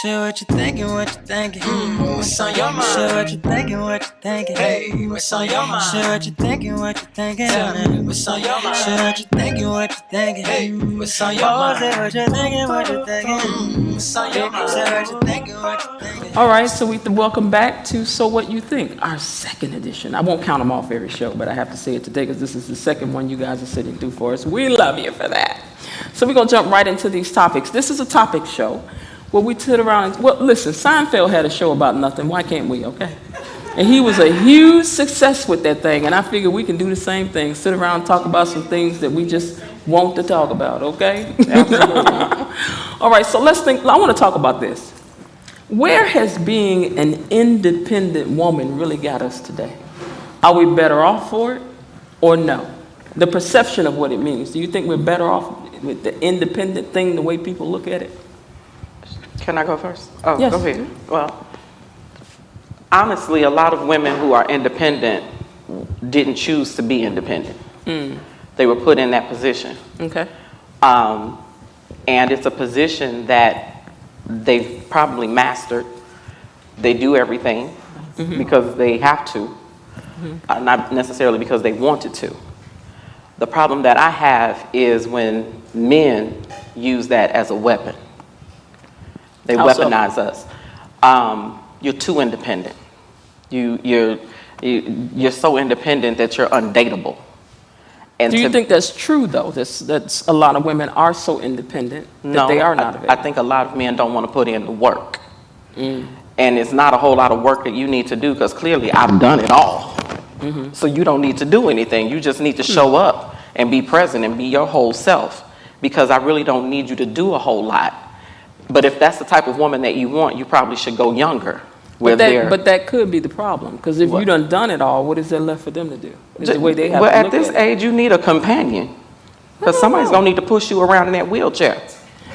Share what you thinking, what you thinking. What's on your mind? Share what you thinking, what you thinking. Hey, what's on your mind? Share what you thinking, what you thinking. Tell me, what's on your mind? Share what you thinking, what you thinking. Hey, what's on your mind? Say what you thinking, what you thinking. What's on your mind? Share what you thinking, what you thinking. All right, so welcome back to So What You Think, our second edition. I won't count them off every show, but I have to say it today because this is the second one you guys are sitting through for us. We love you for that. So we're going to jump right into these topics. This is a topic show where we sit around. Well, listen, Seinfeld had a show about nothing. Why can't we, okay? And he was a huge success with that thing, and I figure we can do the same thing, sit around and talk about some things that we just want to talk about, okay? Absolutely. All right, so let's think. I want to talk about this. Where has being an independent woman really got us today? Are we better off for it or no? The perception of what it means. Do you think we're better off with the independent thing, the way people look at it? Can I go first? Oh, yes. Go ahead. Well, honestly, a lot of women who are independent didn't choose to be independent. They were put in that position. Okay. And it's a position that they've probably mastered. They do everything because they have to, not necessarily because they wanted to. The problem that I have is when men use that as a weapon. They weaponize us. You're too independent. You're so independent that you're undateable. And do you think that's true, though? That's a lot of women are so independent that they are not available. I think a lot of men don't want to put in the work. And it's not a whole lot of work that you need to do because clearly I've done it all. So you don't need to do anything. You just need to show up and be present and be your whole self because I really don't need you to do a whole lot. But if that's the type of woman that you want, you probably should go younger. But that could be the problem, because if you done it all, what is there left for them to do? It's the way they have well, to at look this at age, you need a companion. Because somebody's going to need to push you around in that wheelchair.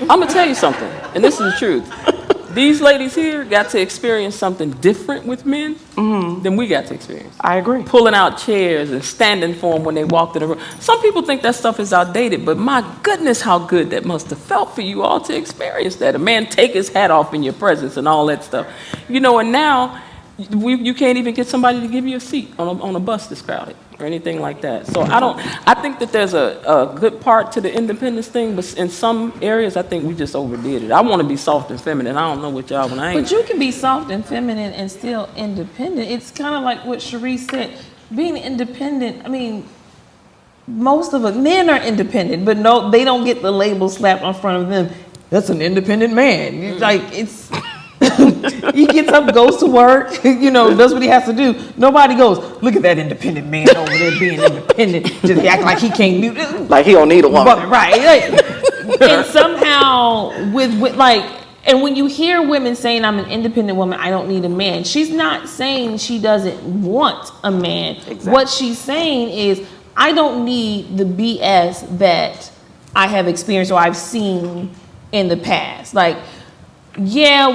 I'm going to tell you something, and this is the truth. These ladies here got to experience something different with men than we got to experience. I agree. Pulling out chairs and standing for them when they walked in the room. Some people think that stuff is outdated, but my goodness, how good that must have felt for you all to experience that. A man take his hat off in your presence and all that stuff. You know, and now you can't even get somebody to give you a seat on a bus that's crowded or anything like that. So I think that there's a good part to the independence thing, but in some areas I think we just overdid it. I want to be soft and feminine. I don't know what y'all when I ain't. But you can be soft and feminine and still independent. It's kind of like what Cherie said. Being independent, I mean, most of us, men are independent, but no, they don't get the label slapped on front of them. That's an independent man. Like, it's... He gets up, goes to work, does what he has to do. Nobody goes, look at that independent man over there being independent, just act like he can't do this. Like he don't need a woman. Right. And somehow and when you hear women saying, I'm an independent woman, I don't need a man, she's not saying she doesn't want a man. Exactly. What she's saying is, I don't need the BS that I have experienced or I've seen in the past. Like, yeah,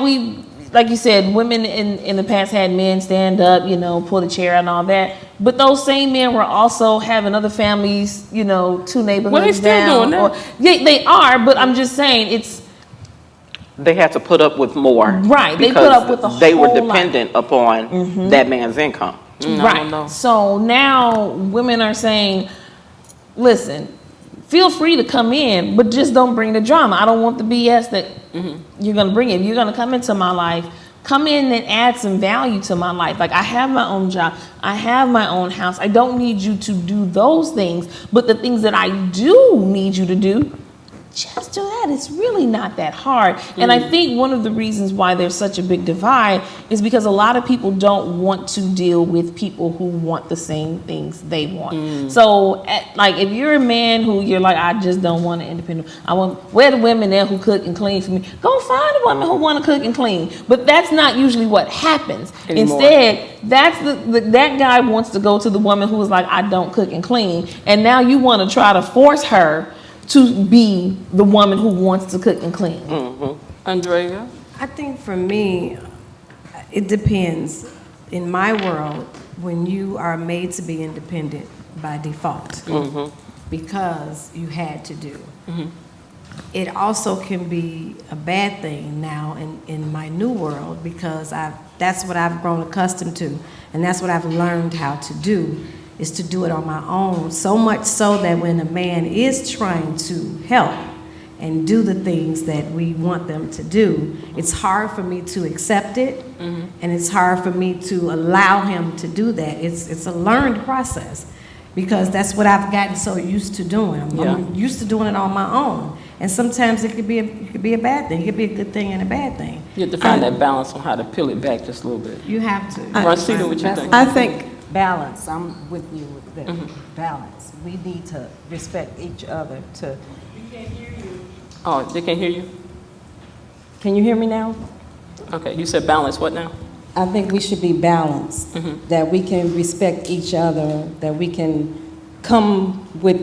like you said, women in the past had men stand up, pull the chair and all that. But those same men were also having other families, 2 neighborhoods well, they still down. doing that. Yeah, they are, but I'm just saying they had to put up with more. Right, they put up with the whole they were dependent upon that man's income. Right. So now women are saying, listen, feel free to come in, but just don't bring the drama. I don't want the BS that you're going to bring in. If you're going to come into my life, come in and add some value to my life. Like, I have my own job. I have my own house. I don't need you to do those things. But the things that I do need you to do, just do that. It's really not that hard. And I think one of the reasons why there's such a big divide is because a lot of people don't want to deal with people who want the same things they want. So, if you're a man who you're like, I just don't want an independent, where the women there who cook and clean for me? Go find a woman who want to cook and clean. But that's not usually what happens. Anymore. Instead, that's that guy wants to go to the woman who is like, I don't cook and clean. And now you want to try to force her to be the woman who wants to cook and clean. Andrea? I think for me, it depends. In my world, when you are made to be independent by default, because you had to do. it also can be a bad thing now in my new world, because that's what I've grown accustomed to, and that's what I've learned how to do, is to do it on my own, so much so that when a man is trying to help and do the things that we want them to do, it's hard for me to accept it, and it's hard for me to allow him to do that. It's a learned process, because that's what I've gotten so used to doing. I'm used to doing it on my own, and sometimes it could be a bad thing. It could be a good thing and a bad thing. You have to find that balance on how to peel it back just a little bit. You have to. Rashida, what you think? I think balance. I'm with you with that. Balance. We need to respect each other. Oh, they can't hear you? Can you hear me now? Okay, you said balance, what now? I think we should be balanced. That we can respect each other. That we can come with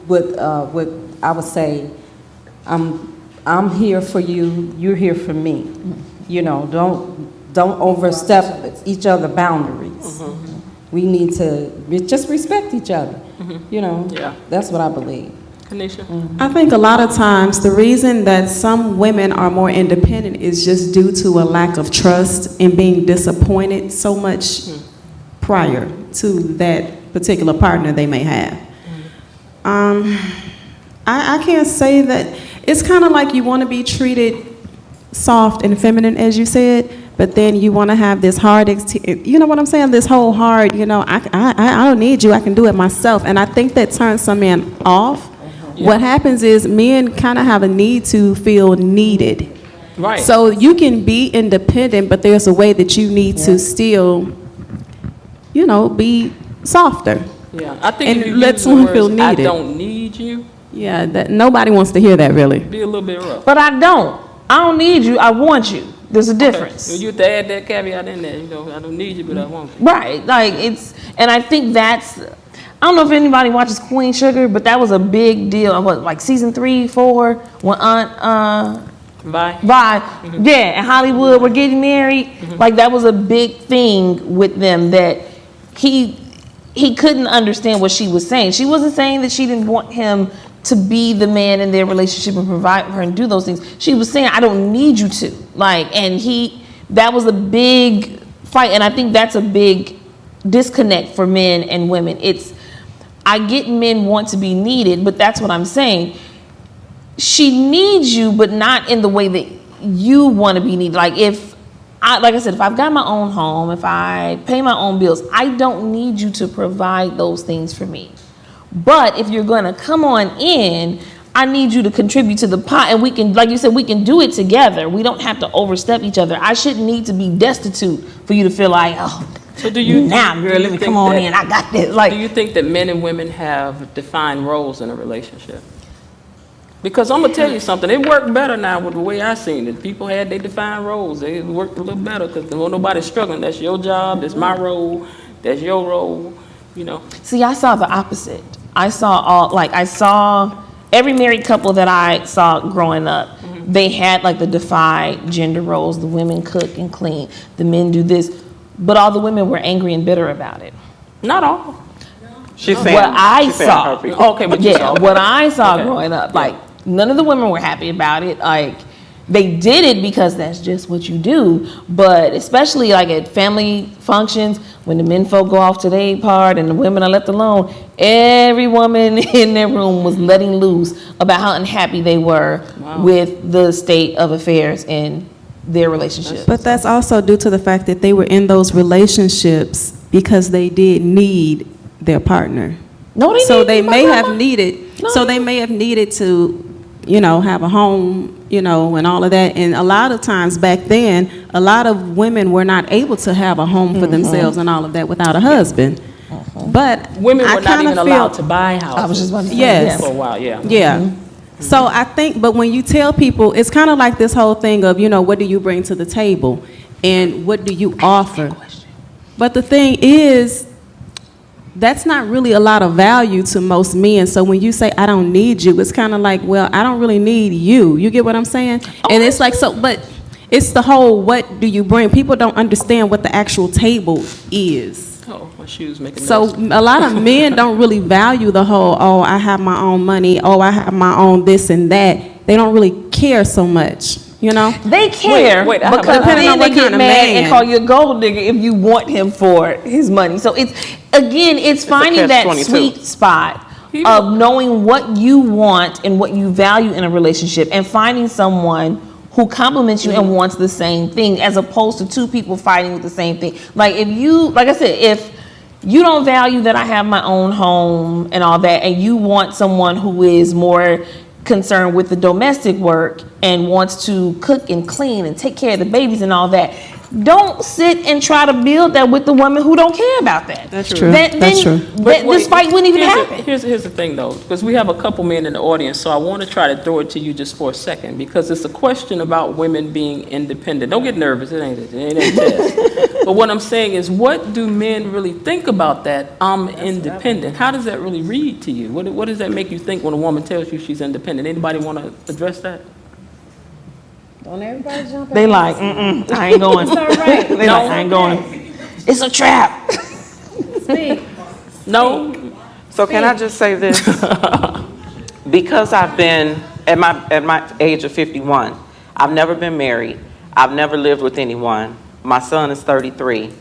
what I would say. I'm here for you. You're here for me. You know, don't overstep each other's boundaries. We need to just respect each other. You know, that's what I believe. Kanisha? I think a lot of times the reason that some women are more independent is just due to a lack of trust and being disappointed so much prior to that particular partner they may have. I can't say that. It's kind of like you want to be treated soft and feminine, as you said, but then you want to have this hard, you know what I'm saying? This whole hard, you know, I don't need you, I can do it myself. And I think that turns some men off. What happens is men kind of have a need to feel needed. Right. So you can be independent, but there's a way that you need to still, you know, be softer. Yeah, I think And if you let use the someone words, feel I needed. don't need you, Yeah, that nobody wants to hear that, really. be a little bit rough. But I don't need you, I want you. There's a difference. So you have to add that caveat in there, you know, I don't need you, but I want you. Right, like and I think that's, I don't know if anybody watches Queen Sugar, but that was a big deal. What, like season 3, 4, when Aunt Bye. yeah, and Hollywood were getting married. Like that was a big thing with them, that he couldn't understand what she was saying. She wasn't saying that she didn't want him to be the man in their relationship and provide for her and do those things. She was saying, I don't need you to. Like, and that was a big fight, and I think that's a big disconnect for men and women. I get men want to be needed, but that's what I'm saying. She needs you, but not in the way that you want to be needed. Like like I said, if I've got my own home, if I pay my own bills, I don't need you to provide those things for me. But if you're going to come on in, I need you to contribute to the pot, and we can, like you said, we can do it together. We don't have to overstep each other. I shouldn't need to be destitute for you to feel like, oh, So do you now, do girl, you let me think come on that- in. I got this. Like, Do you think that men and women have defined roles in a relationship? Because I'm gonna tell you something, it worked better now with the way I seen it. People had their defined roles. It worked a little better because nobody's struggling. That's your job. That's my role. That's your role. You know. see, I saw the opposite. I saw every married couple that I saw growing up. They had like the defined gender roles. The women cook and clean. The men do this. But all the women were angry and bitter about it. Not all. She's saying, What I she's saying saw. her people. Okay, but you saw. What I saw Okay. growing up, like none of the women were happy about it. Like they did it because that's just what you do. But especially like at family functions, when the men folk go off to their part and the women are left alone, every woman in their room was letting loose about how unhappy they were with the state of affairs in their relationship. But that's also due to the fact that they were in those relationships because they did need their partner. No, they So didn't, they my may grandma. have needed, so they may have needed to, you know, have a home, you know, and all of that. And a lot of times back then, a lot of women were not able to have a home for themselves and all of that without a husband. But Women I were not kinda even allowed to buy houses. I was just about to say, Yes. For a while, yeah. Yeah. So I think, but when you tell people, it's kind of like this whole thing of, you know, what do you bring to the table and what do you offer? But the thing is, that's not really a lot of value to most men. So when you say, I don't need you, it's kind of like, well, I don't really need you. You get what I'm saying? And it's like, so, but it's the whole, what do you bring? People don't understand what the actual table is. Oh, my shoes making So noise. a lot of men don't really value the whole, oh, I have my own money, oh, I have my own this and that. They don't really care so much, you know? They care Wait, I have a- because Depending then on they what get kind of mad man. and call you a gold digger if you want him for his money. So it's it's finding that catch-22. sweet spot of knowing what you want and what you value in a relationship, and finding someone who compliments you and wants the same thing, as opposed to two people fighting with the same thing. Like I said, if you don't value that I have my own home and all that, and you want someone who is more concerned with the domestic work and wants to cook and clean and take care of the babies and all that, don't sit and try to build that with the woman who don't care about that. That's true. Then That's true. this fight wouldn't even happen. Here's the thing, though, because we have a couple men in the audience, so I want to try to throw it to you just for a second, because it's a question about women being independent. Don't get nervous. It ain't a test. But what I'm saying is, what do men really think about that? I'm independent. How does that really read to you? What does that make you think when a woman tells you she's independent? Anybody want to address that? Don't everybody jump They like, I ain't going. It's all right. They like, I ain't going. It's a trap. Speak. No? So can I just say this? Because I've been, at my age of 51, I've never been married. I've never lived with anyone. My son is 33.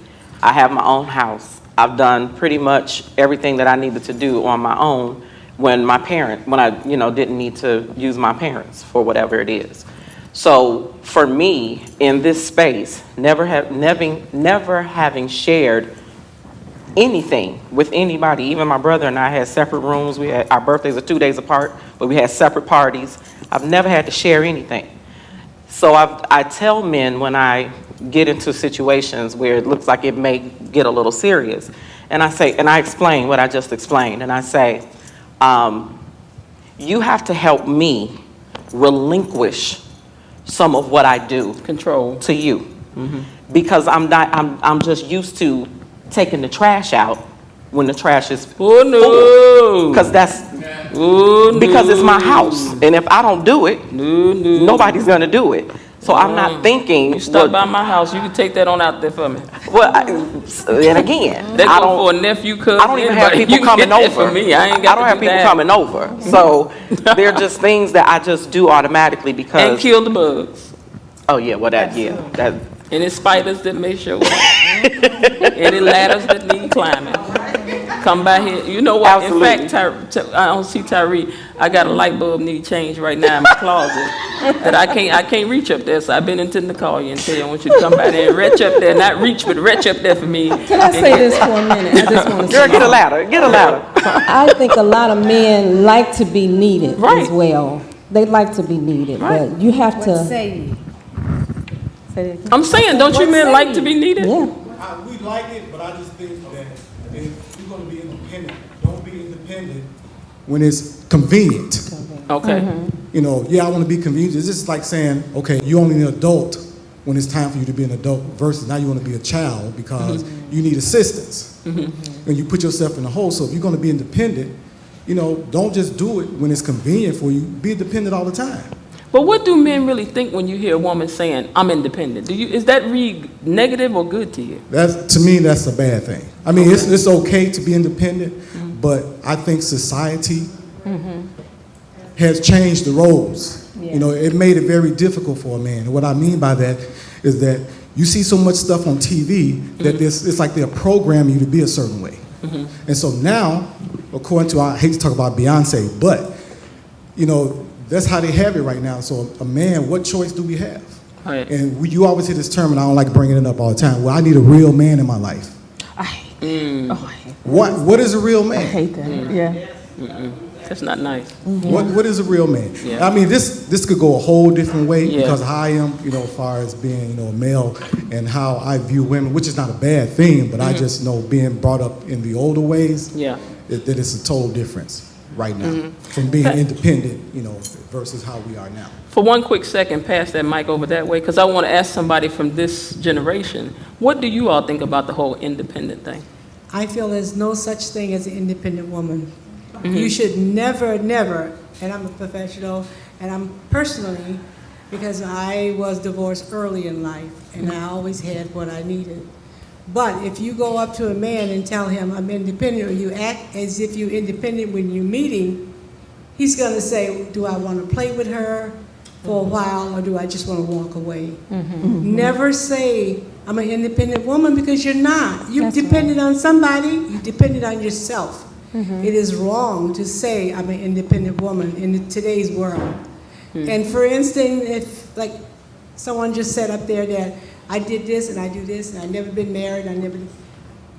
I have my own house. I've done pretty much everything that I needed to do on my own when I didn't need to use my parents for whatever it is. So for me, in this space, never having shared anything with anybody, even my brother and I had separate rooms. Our birthdays are 2 days apart, but we had separate parties. I've never had to share anything. So I tell men when I get into situations where it looks like it may get a little serious, and I explain what I just explained, and I say, you have to help me relinquish some of what I do Control. to you, because I'm just used to taking the trash out when the trash is Oh, no. because Oh, because it's my house, and if I don't do it, No. nobody's gonna do it. So I'm not thinking. You stop by my house, you can take that on out there for me. And again, That I go don't. for a nephew, cousin. I don't even have anybody. people You coming get that over. For me. I ain't got don't to have do people that. coming over. So they're just things that I just do automatically because. And kill the bugs. Oh yeah, well that Any spiders that may show up. Any ladders that need climbing. Come by here. You know what? Absolutely. In fact, I don't see Tyree. I got a light bulb need change right now in my closet that I can't reach up there. So I've been intending to call you and tell you I want you to come by there and retch up there. Not reach, but retch up there for me. Can I say this for a minute? I just want to Girl, say, get a ladder. Get a ladder. I think a lot of men like to be needed Right. as well. They like to be needed, Right. but you have What to. say you? Say that again. I'm saying, don't you What men say like you? to be needed? Yeah. We like it, but I just think that if you're going to be independent, don't be independent when it's convenient. Okay. You know, yeah, I want to be convenient. It's just like saying, okay, you're only an adult when it's time for you to be an adult versus now you want to be a child because you need assistance. And you put yourself in a hole. So if you're going to be independent, you know, don't just do it when it's convenient for you. Be independent all the time. But what do men really think when you hear a woman saying, I'm independent? Is that read negative or good to you? To me, that's a bad thing. I mean, it's okay to be independent, but I think society has changed the roles. Yeah. You know, it made it very difficult for a man. And what I mean by that is that you see so much stuff on TV that it's like they're programming you to be a certain way. And so now, according to, I hate to talk about Beyonce, but, you know, that's how they have it right now. So a man, what choice do we have? Right. And you always hear this term, and I don't like bringing it up all the time. Well, I need a real man in my life. I hate What is a real man? that. Yeah. That's not nice. What is a real man? Yeah. I mean, this could go a whole different way Yeah. because how I am, you know, as far as being, you know, a male and how I view women, which is not a bad thing, but I just know being brought up in the older ways, Yeah. that it's a total difference right now from being independent, you know, versus how we are now. For one quick second, pass that mic over that way, because I want to ask somebody from this generation, what do you all think about the whole independent thing? I feel there's no such thing as an independent woman. You should never, and I'm a professional, and I'm personally, because I was divorced early in life, and I always had what I needed. But if you go up to a man and tell him I'm independent, or you act as if you're independent when you're meeting, he's going to say, do I want to play with her for a while, or do I just want to walk away? Never say I'm an independent woman, because you're not. You're dependent on somebody. You're dependent on yourself. It is wrong to say I'm an independent woman in today's world. And for instance, if like someone just said up there that I did this and I do this and I've never been married,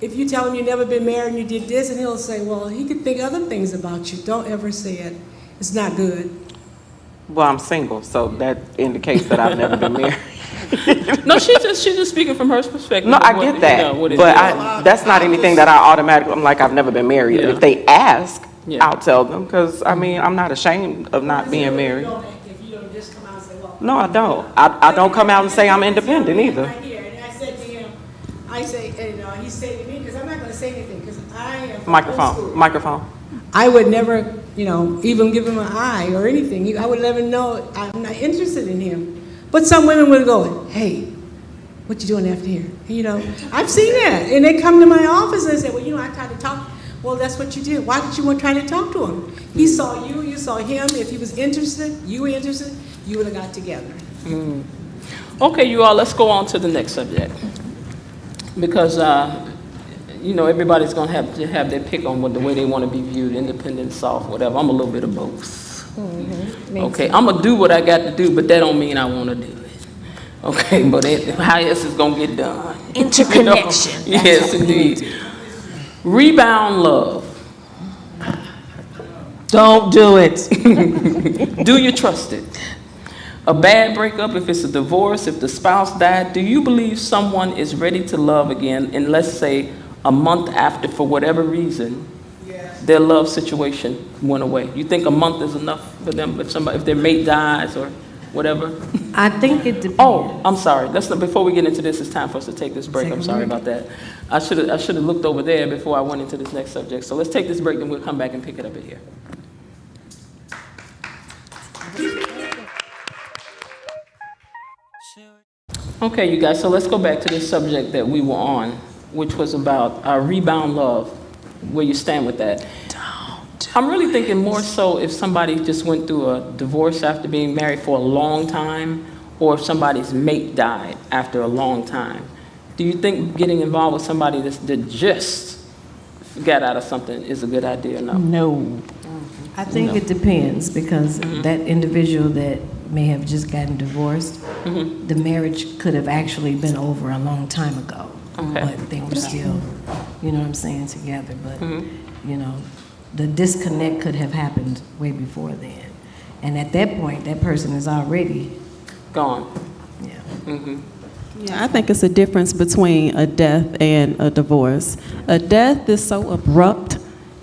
if you tell him you've never been married and you did this, and he'll say, well, he could think other things about you. Don't ever say it. It's not good. Well, I'm single, so that indicates that I've never been married. No, she's just speaking from her perspective. No, I get that, but that's not anything that I automatically, I'm like, I've never been married. Yeah. If they ask, Yeah. I'll tell them, because, I mean, I'm not ashamed of not being married. If you don't just come out and say, well, No, I don't. I don't come out and say I'm independent either. right here, and I said to him, I say, and he said to me, because I'm not going to say anything, because I am from old school. Microphone. I would never, even give him an eye or anything. I would let him know I'm not interested in him. But some women would go, hey, what you doing after here? I've seen that. And they come to my office and say, well, I tried to talk. Well, that's what you did. Why did you want to try to talk to him? He saw you, you saw him. If he was interested, you were interested, you would have got together. Okay, you all, let's go on to the next subject. Because, everybody's going to have their pick on the way they want to be viewed, independent, soft, whatever. I'm a little bit of both. Okay, I'm going to do what I got to do, but that don't mean I want to do it. Okay, but how else is going to get done? Interconnection. Yes, indeed. Rebound love. Don't do it. Do you trust it? A bad breakup, if it's a divorce, if the spouse died, do you believe someone is ready to love again in, let's say, a month after, for whatever reason, their love situation went away? You think a month is enough for them if their mate dies or whatever? I think it depends. Oh, I'm sorry. Before we get into this, it's time for us to take this break. I'm sorry about that. I should have looked over there before I went into this next subject. So let's take this break, then we'll come back and pick it up at here. Okay, you guys, so let's go back to the subject that we were on, which was about rebound love, where you stand with that. I'm really thinking more so if somebody just went through a divorce after being married for a long time, or if somebody's mate died after a long time. Do you think getting involved with somebody that just got out of something is a good idea or no? No. I think it depends, because that individual that may have just gotten divorced, the marriage could have actually been over a long time ago. Okay. But they were still, together. But, the disconnect could have happened way before then. And at that point, that person is already Gone. Yeah. Yeah, I think it's a difference between a death and a divorce. A death is so abrupt,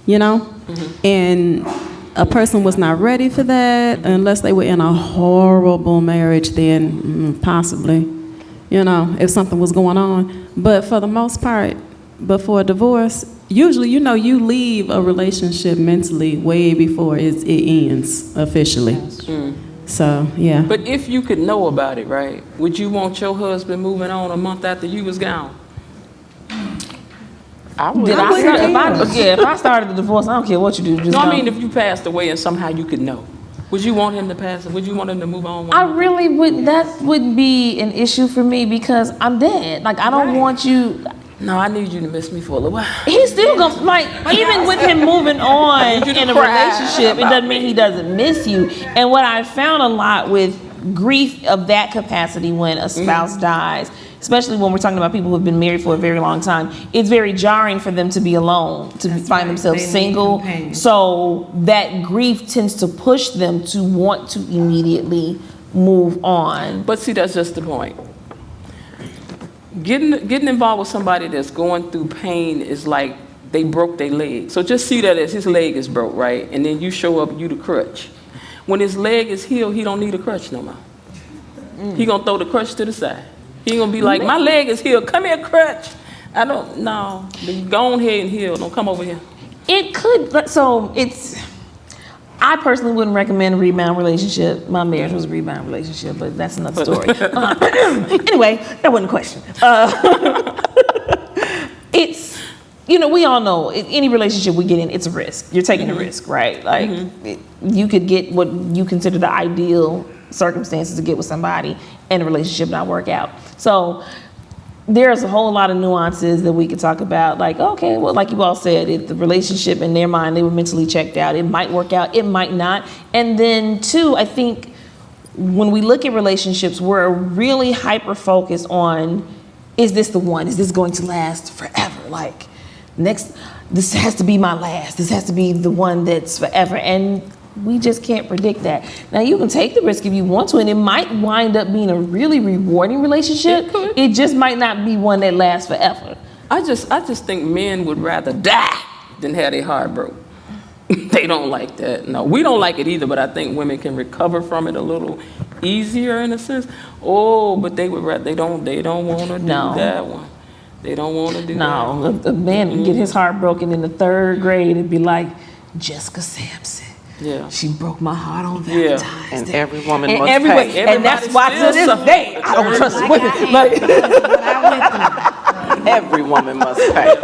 and a person was not ready for that unless they were in a horrible marriage, then possibly, if something was going on. But for the most part, before a divorce, usually, you leave a relationship mentally way before it ends officially. So, yeah. But if you could know about it, right, would you want your husband moving on a month after you was gone? I would. If I started the divorce, I don't care what you do. No, I mean, if you passed away and somehow you could know, would you want him to pass? Would you want him to move on? I really would. That would be an issue for me, because I'm dead. Like, I don't want you. No, I need you to miss me for a little while. He's still gonna, even with him moving on in a relationship, it doesn't mean he doesn't miss you. And what I found a lot with grief of that capacity when a spouse dies, especially when we're talking about people who have been married for a very long time, it's very jarring for them to be alone, to find themselves single. So that grief tends to push them to want to immediately move on. But see, that's just the point. Getting involved with somebody that's going through pain is like they broke their leg. So just see that as his leg is broke, right? And then you show up, you the crutch. When his leg is healed, he don't need a crutch no more. He gonna throw the crutch to the side. He ain't gonna be like, my leg is healed, come here, crutch. No, go on here and heal, don't come over here. It could, so I personally wouldn't recommend a rebound relationship. My marriage was a rebound relationship, but that's another story. Anyway, that wasn't a question. we all know any relationship we get in, it's a risk. You're taking a risk, right? Like you could get what you consider the ideal circumstances to get with somebody and the relationship not work out. So there's a whole lot of nuances that we could talk about. Like, okay, well, like you all said, if the relationship in their mind, they were mentally checked out, it might work out, it might not. And then two, I think when we look at relationships, we're really hyper focused on, is this the one? Is this going to last forever? Like, this has to be my last. This has to be the one that's forever. And we just can't predict that. Now, you can take the risk if you want to, and it might wind up being a really rewarding relationship. It just might not be one that lasts forever. I just think men would rather die than have their heart broke. They don't like that. No, we don't like it either, but I think women can recover from it a little easier in a sense. Oh, but they would rather, they don't want to do that one. They don't want to do that. No, a man can get his heart broken in the 3rd grade and be like, Jessica Sampson. Yeah. She broke my heart on Valentine's Day. And every woman must pay. And that's why to this day, I don't trust women. Every woman must pay.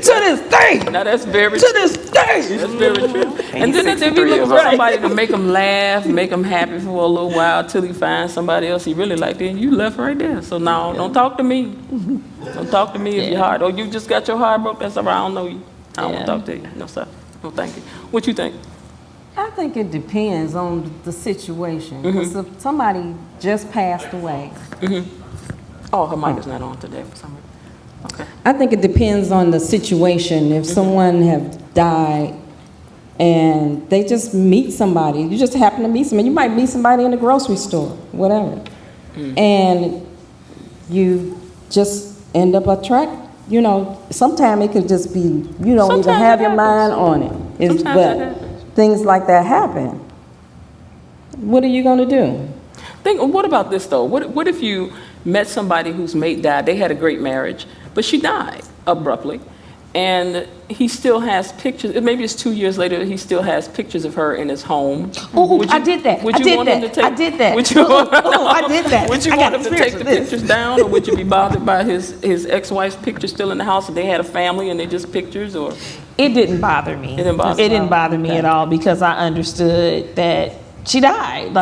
To this day. Now that's very To this day. That's very true. And then if he looking for somebody to make him laugh, make him happy for a little while till he finds somebody else he really liked, then you left right there. So now, don't talk to me. Don't talk to me if your heart, you just got your heart broke, that's all right, I don't know you. I don't want to talk to you. No, sir. No, thank you. What you think? I think it depends on the situation. Because if somebody just passed away. Oh, her mic is not on today for some reason. Okay. I think it depends on the situation. If someone have died and they just meet somebody, you just happen to meet somebody. You might meet somebody in the grocery store, whatever. And you just end up sometimes it could just be, you don't even have your mind on it. But things like that happen. What are you going to do? What about this, though? What if you met somebody whose mate died, they had a great marriage, but she died abruptly, and he still has pictures, maybe it's 2 years later, he still has pictures of her in his home. I did that. Would you want him to take? I did that. Would you want him to take the this. pictures down, or would you be bothered by his ex-wife's pictures still in the house, and they had a family and they're just pictures, or? It didn't bother me. It didn't bother me at all, because I understood that she died.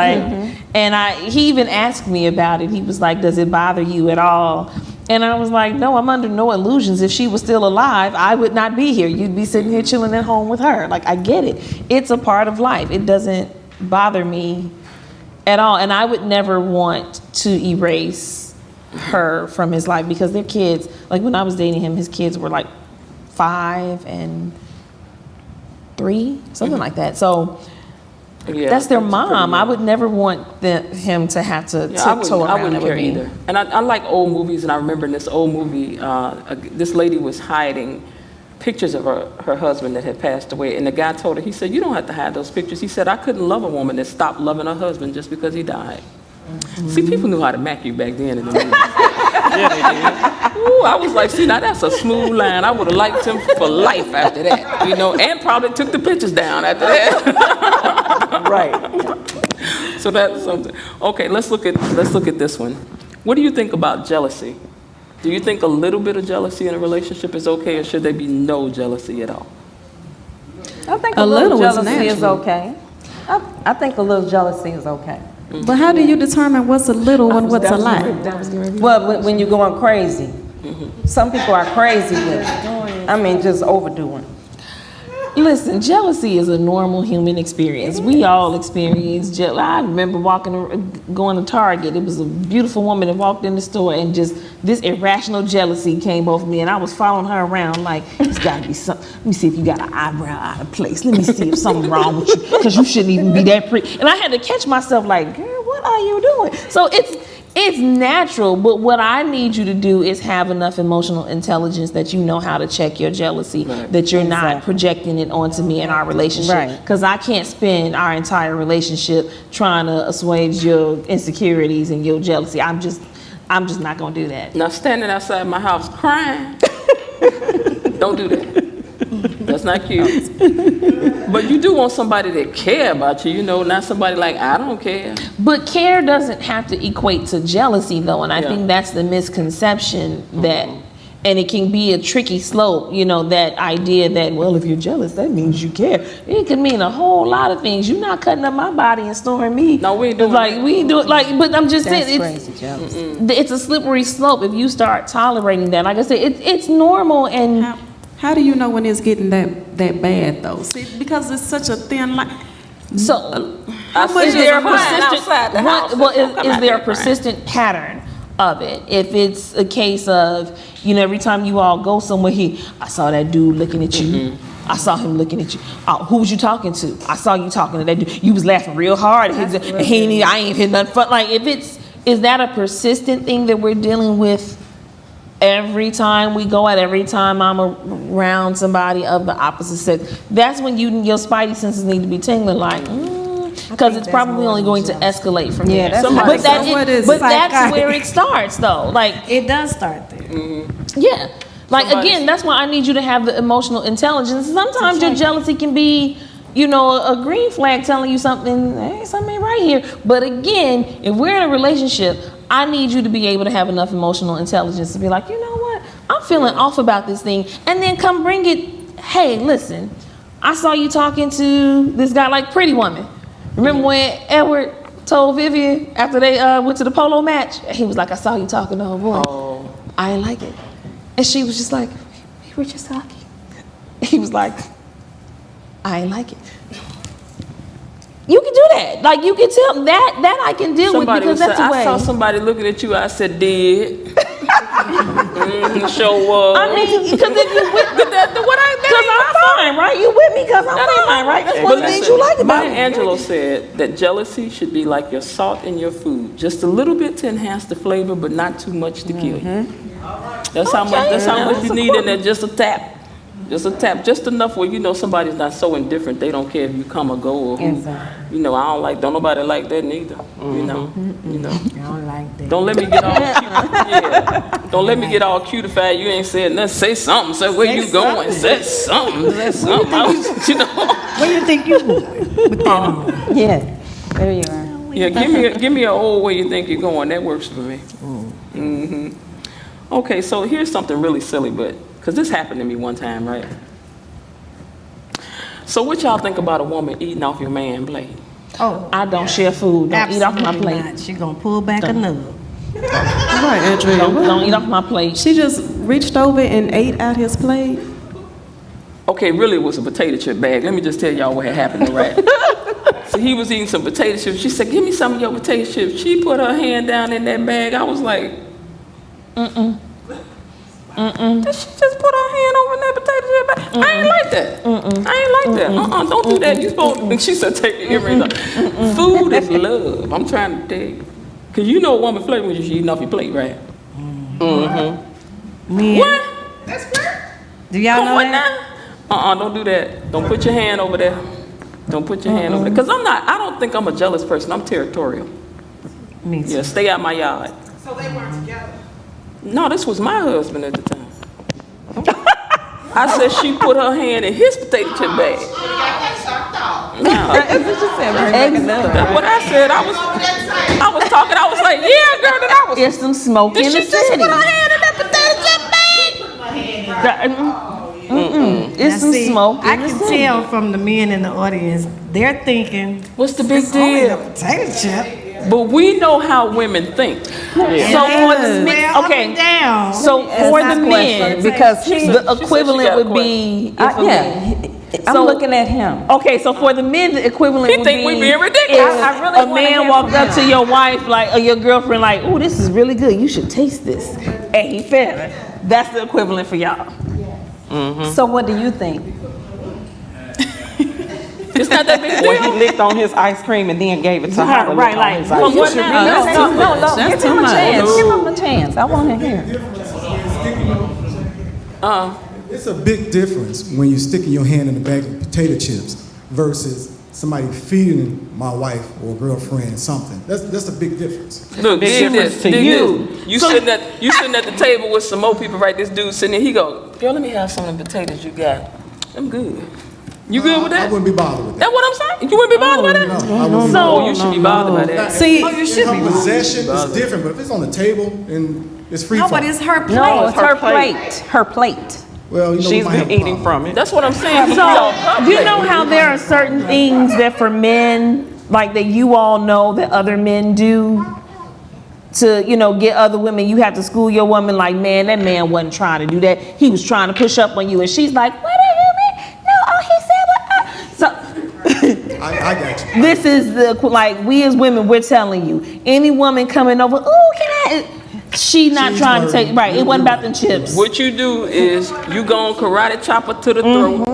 And he even asked me about it. He was like, does it bother you at all? And I was like, no, I'm under no illusions. If she was still alive, I would not be here. You'd be sitting here chilling at home with her. Like, I get it. It's a part of life. It doesn't bother me at all. And I would never want to erase her from his life, because their kids, like when I was dating him, his kids were like 5 and 3, something like that. So that's their mom. I would never want him to have to tiptoe around. I wouldn't care either. And I like old movies, and I remember in this old movie, this lady was hiding pictures of her husband that had passed away, and the guy told her, he said, you don't have to hide those pictures. He said, I couldn't love a woman that stopped loving her husband just because he died. See, people knew how to mac you back then in the movies. Yeah, they did. Ooh, I was like, see, now that's a smooth line. I would have liked him for life after that, and probably took the pictures down after that. Right. So that's something. Okay, let's look at this one. What do you think about jealousy? Do you think a little bit of jealousy in a relationship is okay, or should there be no jealousy at all? I think a little jealousy is okay. I think a little jealousy is okay. But how do you determine what's a little and what's a lot? Well, when you're going crazy. Some people are crazy with it. Just overdoing. Listen, jealousy is a normal human experience. We all experience jealousy. I remember going to Target. It was a beautiful woman that walked in the store, and just this irrational jealousy came over me, and I was following her around like, it's got to be something. Let me see if you got an eyebrow out of place. Let me see if something's wrong with you, because you shouldn't even be that pretty. And I had to catch myself like, girl, what are you doing? So it's natural, but what I need you to do is have enough emotional intelligence that you know how to check your jealousy, that you're not projecting it onto me in our relationship. Because I can't spend our entire relationship trying to assuage your insecurities and your jealousy. I'm just not gonna do that. Now, standing outside my house crying, don't do that. That's not cute. But you do want somebody that care about you, not somebody like, I don't care. But care doesn't have to equate to jealousy, though, and I think that's the misconception that And it can be a tricky slope, you know, that idea that, well, if you're jealous, that means you care. It can mean a whole lot of things. You're not cutting up my body and storing me. No, we ain't doing like that. we ain't do it. Like, but I'm just That's saying, crazy, jealousy. it's a slippery slope if you start tolerating that. Like I said, it's normal and. How do you know when it's getting that bad though? See, because it's such a thin line. So, I is see there a you crying persistent? outside the house. Well, Don't come is out there a there crying. persistent pattern of it? If it's a case of, you know, every time you all go somewhere, I saw that dude looking at you. I saw him looking at you. Who was you talking to? I saw you talking to that dude. You was laughing real hard. I ain't hit nothing fun. Like, is that a persistent thing that we're dealing with? Every time we go out, every time I'm around somebody of the opposite sex, that's when your spidey senses need to be tingling, like, because it's probably only going to escalate from there. that's Somebody- But that's psychotic. where it starts, though. Like, It does start there. yeah. Like, Somebody's- again, that's why I need you to have the emotional intelligence. Sometimes your jealousy can be, you know, a green flag telling you something, hey, something ain't right here. But again, if we're in a relationship, I need you to be able to have enough emotional intelligence to be like, you know what, I'm feeling off about this thing. And then come bring it, hey, listen, I saw you talking to this guy, like Pretty Woman. Remember when Edward told Vivian after they went to the polo match? He was like, I saw you talking to her boy. Oh. I ain't like it. And she was just like, we were just talking. He was like, I ain't like it. You can do that. Like, you can tell that I can deal Somebody with because that's I a way. saw somebody looking at you. I said, "Did." Show was. I mean, because if you with because I'm fine, right? You with me because I'm fine, right? That's one of the things you like about Maya me. Angelou said that jealousy should be like your salt in your food, just a little bit to enhance the flavor, but not too much to kill you. That's how much. That's how much you need in there. Just a tap. Just a tap, just enough where you know somebody's not so indifferent. They don't care if you come or go or who. Exactly. You know, don't nobody like that neither. You know. I don't like that. Don't let me get all Don't let me get all cutified. You ain't said nothing. Say something. Say where you going. Say something. Say something. You know. Where you think you going with that on? Yeah, there you are. Yeah, give me a old way you think you're going. That works for me. Mm-hmm. Okay, so here's something really silly, but because this happened to me one time, right? So what y'all think about a woman eating off your man plate? Oh, I don't share food. Don't eat off my absolutely plate. not. She gonna pull back a nub. Right, Andrea. Don't eat off my plate. She just reached over and ate out his plate. Okay, really it was a potato chip bag. Let me just tell y'all what had happened, right? So he was eating some potato chips. She said, give me some of your potato chips. She put her hand down in that bag. I was like, Did she just put her hand over in that potato chip bag? I ain't like that. I ain't like that. Don't do that. You supposed and she said, take your earrings off. Food is love. I'm trying to tell you. Because you know a woman flirt when you're eating off your plate, right? Men, What? do y'all Come know on that? now. Don't do that. Don't put your hand over there. Don't put your hand over there. Because I don't think I'm a jealous person. I'm territorial. Me too. Yeah, stay out my yard. So they weren't together. No, this was my husband at the time. I said she put her hand in his potato chip bag. You got that sucked off. No, that's what I said. I was talking. I was like, yeah, girl, that I was. There's some smoke in Did the she just city. put her hand in that potato chip bag? It's Now, some see, smoke I in the can city. tell from the men in the audience, they're thinking, What's the big only a deal? potato chip. But we know how women think. So for the men, Well, up and okay. down. So for the men, Because She he, said the she equivalent got a would be if a yeah, man. I'm So- looking at him. Okay, so for the men, the equivalent He would think be we being ridiculous. if I really a wanna man hear walked from up to your wife like or your girlfriend like, "Oh, this is really good. You should taste this," and he fed her. That's the equivalent for y'all. So what do you think? It's not that big a When he deal. licked on his ice cream and then gave it to her. to Right, lick on like, his from ice what cream. now? No, That's give too him a much. chance. Give him a chance. I want to hear. It's a big difference when you're sticking your hand in the bag of potato chips versus somebody feeding my wife or girlfriend something. That's a big difference. Look, Big dig difference this, to dig you. this. You sitting at the table with some more people, right? This dude sitting there, he go, girl, let me have some of the potatoes you got. I'm good. You good with I that? wouldn't be bothered with that. That's what I'm saying. You wouldn't be bothered by that? No, I wouldn't. So you should be bothered by that. See, In her possession is different, but if it's on the table and it's free No, from. but it's her plate. No, it's her plate. plate. Her plate. Well, you know, we She's might have been a eating problem. from it. That's what I'm saying. So, you know how there are certain things that for men, like that you all know that other men do to, you know, get other women. You have to school your woman like, man, that man wasn't trying to do that. He was trying to push up on you. And she's like, what do you mean? No, oh, he said what? So, I got you. this is the, like, we as women, we're telling you, any woman coming over, oh, can I? She not She's trying to take, learning. right, it wasn't about them chips. What you do is you go on karate chopper to the throat,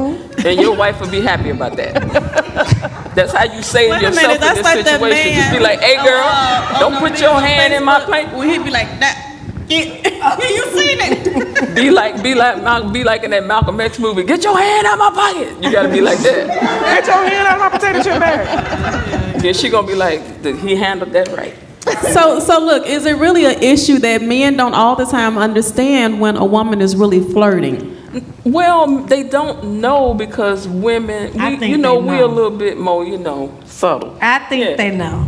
and your wife will be happy about that. That's how you save Wait a yourself minute, in that's this like that situation. Just be man. like, hey girl, don't put your hand in my plate. Well, he'd be like that. You seen it? Be like in that Malcolm X movie. Get your hand out my pocket. You gotta be like that. Get your hand out of my potato chip bag. Then she gonna be like, he handled that right. So look, is it really an issue that men don't all the time understand when a woman is really flirting? Well, they don't know because women, I think you know, they we're know. a little bit more, you know, subtle. I think Yeah. they know.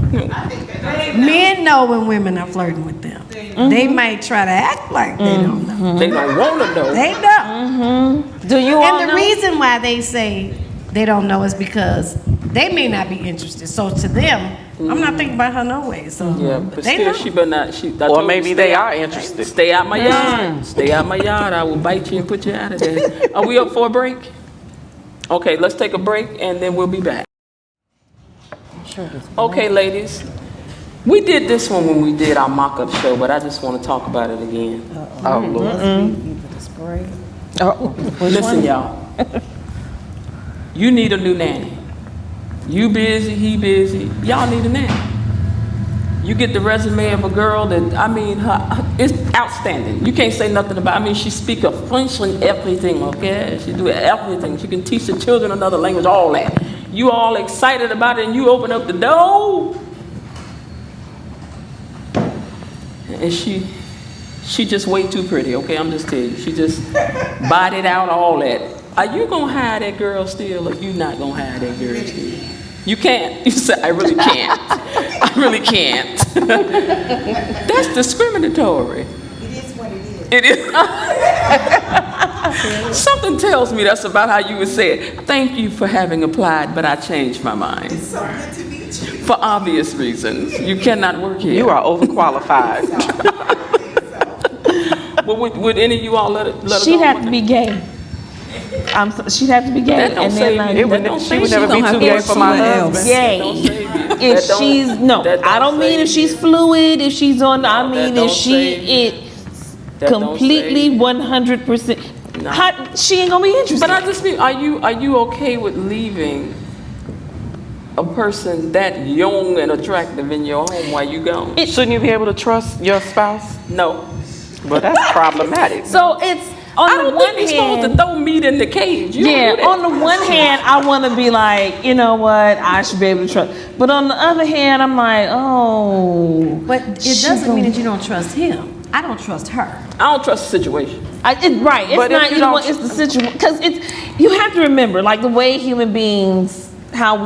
Men know when women are flirting with them. They might try to act like they don't know. They don't want to know. They know. Do you all And the know? reason why they say they don't know is because they may not be interested. So to them, I'm not thinking about her no way. So Yeah, but they still, know. she better not. I Or told you, maybe stay they out- are interested. Stay out my yard. Stay out my yard. I will bite you and put you out of there. Are we up for a break? Okay, let's take a break and then we'll be back. Okay, ladies. We did this one when we did our mock-up show, but I just want to talk about it again. Oh, Lord. Listen, y'all. You need a new nanny. You busy, he busy. Y'all need a nanny. You get the resume of a girl that, I mean, it's outstanding. You can't say nothing about, I mean, she speak a French and everything, okay? She do everything. She can teach the children another language, all that. You all excited about it and you open up the door. And she just way too pretty, okay? I'm just telling you. She just bodied out all that. Are you gonna hire that girl still or you not gonna hire that girl still? You can't. You say, I really can't. I really can't. That's discriminatory. It is what it is. It is. Something tells me that's about how you would say it. Thank you for having applied, but I changed my mind. It's so good to meet you. For obvious reasons. You cannot work here. You are overqualified. Well, would any of you all let us She'd go have with to it? be gay. She'd have to be gay. That don't And save then you. like, That don't She save would you. never be too gay for my husband. gay. That don't save you. If That don't- she's no, that I don't mean if save she's you. fluid, if she's on. I No, that mean if don't she save you. is That don't completely save you. 100%. No. She ain't gonna be interested. But I just mean, are you okay with leaving a person that young and attractive in your home while you gone? Shouldn't you be able to trust your spouse? No. But that's problematic. So it's I on the don't one think you're supposed to hand. throw meat in the cage. You Yeah, don't do that. on the one hand, I want to be like, you know what, I should be able to trust. But on the other hand, I'm like, oh. But it doesn't mean that you don't trust him. I don't trust her. I don't trust the situation. Right, it's But if not you either don't one, it's the situation. Because you have to remember, like the way human beings, how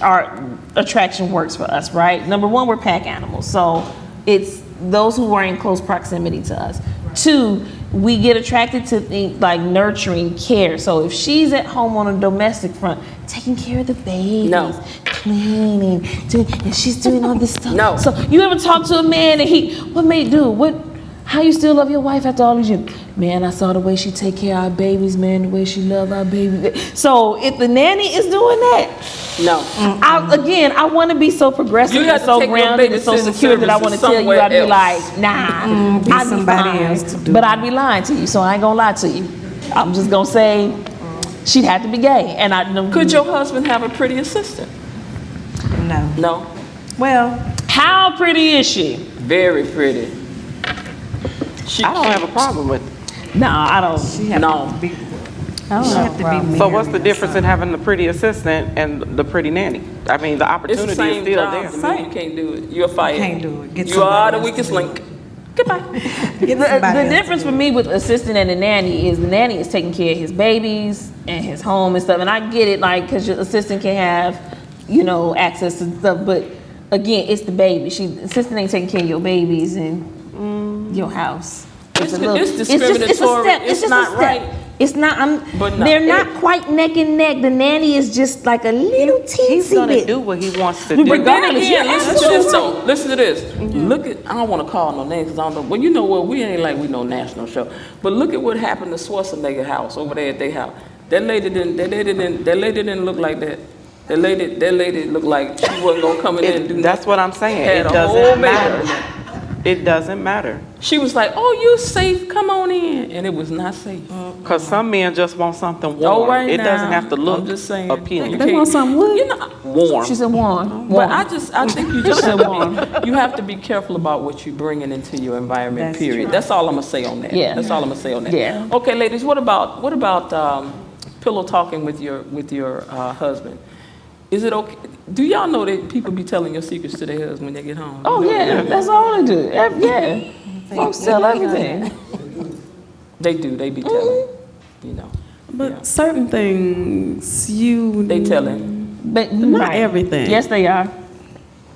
our attraction works for us, right? Number one, we're pack animals. So it's those who are in close proximity to us. Two, we get attracted to things like nurturing, care. So if she's at home on a domestic front, taking care of the babies, No. cleaning, and she's doing all this stuff. No. So you ever talk to a man and how you still love your wife after all these years? Man, I saw the way she take care of our babies, man, the way she love our babies. So if the nanny is doing that, No. I want to be so progressive You and have to so take your grounded and so babysitting secure that I want to services tell you, I'd be somewhere like, nah, I'd be somebody fine. else to do But I'd be lying to you, so I ain't gonna lie to you. I'm just gonna say she'd have to be gay, and Could your husband have a pretty assistant? No. No. Well, How pretty is she? Very pretty. I don't have a problem with it. Nah, I don't. she have No. to be. I don't She have have a to be problem. married. So what's the or difference in something. having the pretty assistant and the pretty nanny? I mean, the It's opportunity the is same still job there. to me. You can't do it. You're fired. Can't do it. Get You are somebody the else to weakest do it. link. Goodbye. The difference for me with assistant and the nanny is the nanny is taking care of his babies and his home and stuff. And I get it, like, because your assistant can have, you know, access to stuff. But again, it's the baby. Assistant ain't taking care of your babies and your house. It's discriminatory. It's just not a step. right. It's not. But no, they're not quite neck and neck. The nanny is just like a little teensy He's gonna bit. do what he wants to do. But then again, Yeah, listen to this though. Listen to this. Look at, I don't want to call no names because I don't know. Well, you know what? We ain't like we know national show. But look at what happened to Schwarzenegger house over there at their house. That lady didn't look like that. That lady looked like she wasn't gonna come in there and do That's what I'm saying. Had It a whole doesn't baby. matter. It doesn't matter. She was like, "Oh, you safe? Come on in," and it was not safe. Because some men just want something warm. Oh, right it now. doesn't have to look I'm just saying. appealing. They want something what? You know, Warm. She said warm. but I think you just you have to be careful about what you're bringing into your environment. That's Period. true. That's all I'm gonna say on that. Yeah. That's all I'm gonna say on that. Yeah. Okay, ladies. What about pillow talking with your husband? Is it okay? Do y'all know that people be telling your secrets to their husband when they get home? Oh You know yeah, that? that's all they do. Yeah, folks tell everything. They do. They be telling. You know. But Yeah. certain things They telling. But not everything. Yes, they are.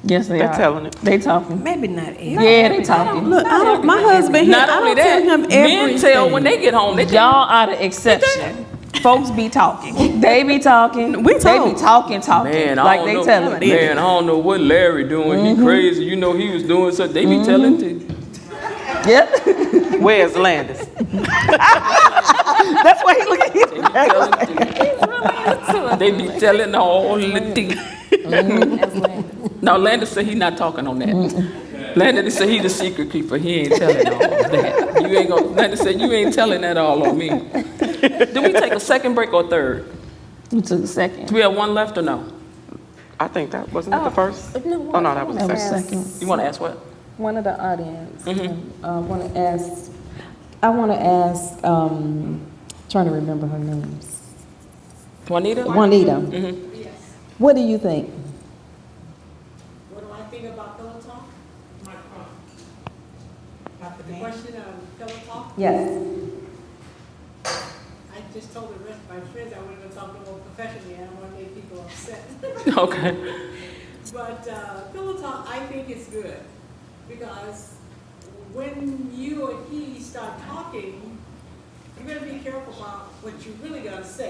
Yes, they They're are. telling it. They talking. Maybe not every. Yeah, they talking. Look, my husband, Not I only don't tell that, him everything. men tell when they get home. They tell. Y'all are the exception. Folks be talking. They be talking. We They talk. be talking. Man, I like don't they know. telling. Man, I don't know what Larry doing. He crazy. You know he was doing something. They be telling too. Yep. Where's Landis? That's why he look at you. They be telling all the tea. Now Landis said he not talking on that. Landis said he the secret keeper. He ain't telling all that. You ain't gonna. Landis said you ain't telling that all on me. Do we take a second break or third? We took a second. Do we have one left or no? I think that wasn't it the first. No, Oh no, that was the That was second. second. You want to ask what? One of the audience want to ask. I want to ask. Trying to remember her name. Juanita? Juanita. What do you think? What do I think about pillow talk? The question of pillow talk? Yes. I just told the rest of my friends I wanted to talk more professionally. I don't want to make people upset. Okay. But pillow talk, I think is good because when you or he start talking, you better be careful about what you're really going to say.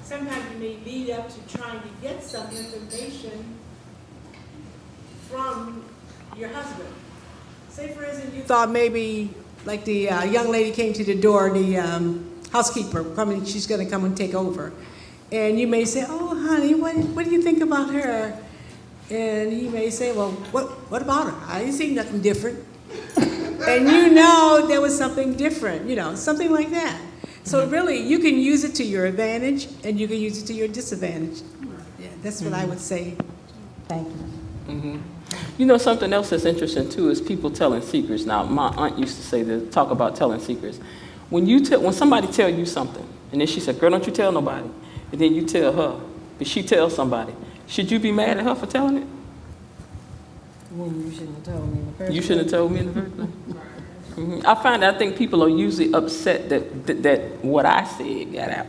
Sometimes you may lead up to trying to get some information from your husband. Say, for instance, you thought maybe, like the young lady came to the door, the housekeeper coming, she's going to come and take over. And you may say, oh, honey, what do you think about her? And he may say, well, what about her? I didn't see nothing different. And you know there was something different, you know, something like that. So really, you can use it to your advantage, and you can use it to your disadvantage. Yeah, that's what I would say. Thank you. You know, something else that's interesting too is people telling secrets. Now, my aunt used to say this, talk about telling secrets. When somebody tell you something, and then she said, "Girl, don't you tell nobody," and then you tell her, but she tells somebody, should you be mad at her for telling it? Well, you shouldn't have told me in the first You shouldn't have told me in the first place. I think people are usually upset that what I said got out.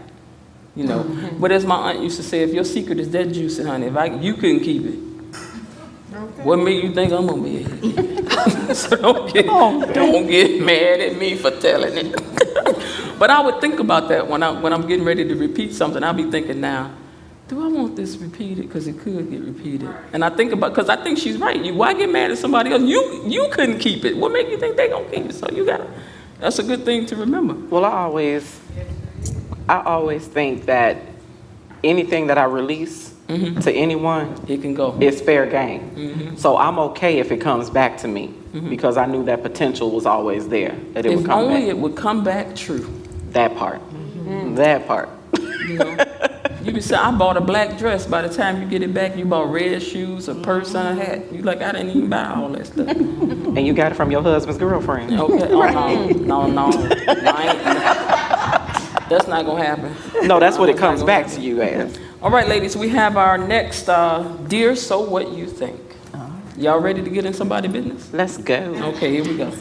You know, but as my aunt used to say, if your secret is that juicy, honey, you couldn't keep it. What made you think I'm gonna be? So don't get mad at me for telling it. But I would think about that when I'm getting ready to repeat something. I'll be thinking now, do I want this repeated? Because it could get repeated. And I think about, because I think she's right. Why get mad at somebody else? You couldn't keep it. What make you think they gonna keep it? So that's a good thing to remember. Well, I always think that anything that I release to anyone, It can go. is fair game. So I'm okay if it comes back to me because I knew that potential was always there, that it would If come only back. it would come back true. That part. That part. You know, you be saying, I bought a black dress. By the time you get it back, you bought red shoes, a purse, and a hat. You like, I didn't even buy all that stuff. And you got it from your husband's girlfriend. Okay, no, that's not gonna happen. No, that's what it comes back to you as. All right, ladies, we have our next Dear So What You Think. Y'all ready to get in somebody's business? Let's go. Okay, here we go.